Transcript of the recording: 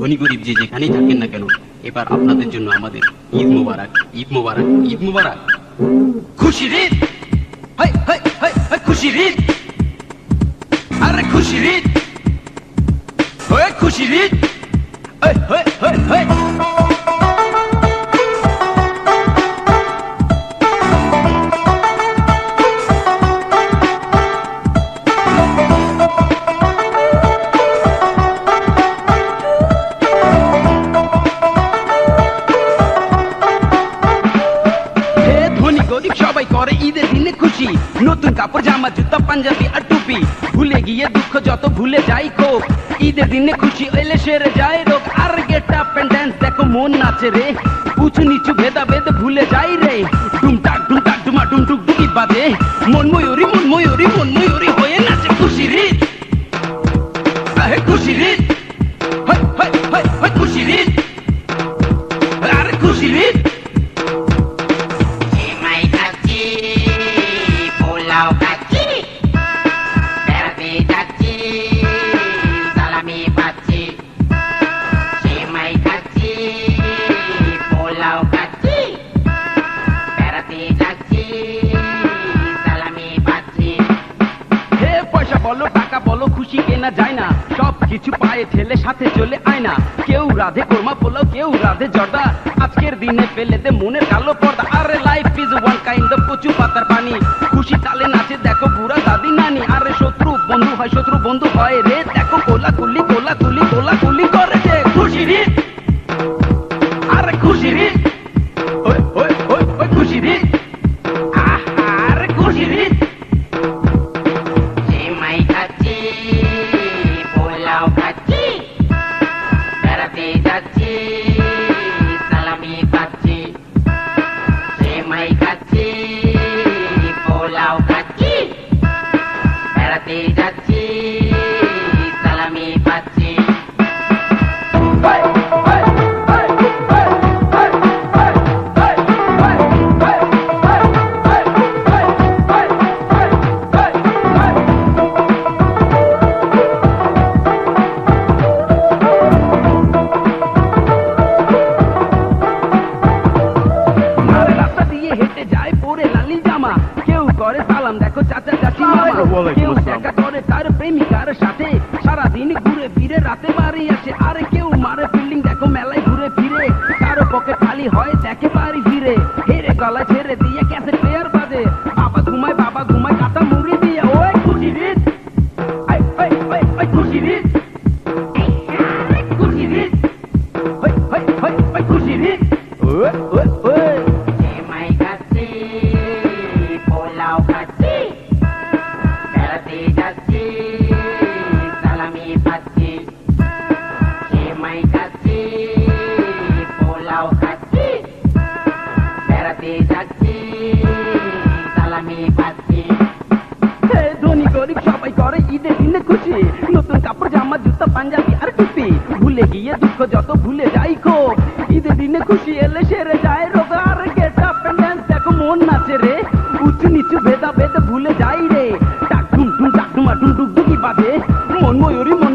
ধনী গরিব যে যেখানেই থাকেন না কেন, এবার আপনাদের জন্য আমাদের ঈদ মোবারক, ঈদ মোবারক, ঈদ মোবারক। খুশির Eid, high high high high, খুশির ঈদ, আরে খুশির ঈদ, ওই খুশির Eid, high high high high. সবাই করে ঈদের দিনে খুশি, নতুন কাপড় জামা জুতা পাঞ্জাবি আর টুপি, ভুলে গিয়ে দুঃখ যত ভুলে যাই ক্ষোভ, ঈদের দিনে খুশি এলে সেরে যায় রোগ। আর গেট আপ এন্ড ড্যান্স দেখো মন নাচে রে, উঁচু নিচু ভেদা ভেদ ভুলে যাই রে, ডুমটাক ডুমা ডুমটুক ডুকি বাজে, মন ময়ূরী মন ময়ূরী মন ময়ূরী হয়ে নাচে খুশির ঈদ, আহে খুশির Eid, high high high high খুশির ঈদ, আরে খুশির ঈদ। বলো টাকা বলো খুশি কেনা যায় না, সব কিছু পায়ে ঠেলে সাথে চলে আয় না, কেউ রাধে কোরমা পোলাও কেউ রাধে জর্দা, আজকের দিনে ফেলে দে মনের কালো পর্দা। আরে life is one kind of কচু পাতার পানি, খুশি তালে নাচে দেখো বুড়া দাদি নানি, আরে শত্রু বন্ধু হয় শত্রু বন্ধু হয় রে, দেখো কোলাকুলি কোলাকুলি কোলাকুলি করে রে খুশির ঈদ, আরে খুশির ঈদ, ওই ওই ওই ওই খুশির ঈদ, আরে খুশির ঈদ। কেউ করে সালাম দেখো চাচা চাচি মামা, কেউ দেখা করে তার প্রেমিকার সাথে, সারাদিন ঘুরে ফিরে রাতে বাড়ি আসে, আরে কেউ মারে ফিল্ডিং দেখো মেলায় ঘুরে ফিরে, কারো পকেট খালি হয় দেখে বাড়ি ফিরে, হেরে গলায় ছেড়ে দিয়ে ক্যাসেট প্লেয়ার বাজে, বাবা ঘুমায় কাঁচা মুড়ি দিয়ে, ওই খুশির ঈদ, ওই খুশির ঈদ, খুশির ঈদ, ওই খুশির ঈদ, ওই ধনী গরিব সবাই করে ঈদের দিনে খুশি, নতুন কাপড় জামা জুতা পাঞ্জাবি আর টুপি, ভুলে গিয়ে দুঃখ যত ভুলে যাই ক্ষোভ, ঈদের দিনে খুশি এলে সেরে যায় রোগ। আর গেট আপ এন্ড ড্যান্স দেখো মন নাচে রে, উঁচু নিচু ভেদা ভেদ ভুলে যাই রে, টাক ডুম ডুম টাক ডুমা ডুম ডুক ডুকি বাজে, মন ময়ূরী মন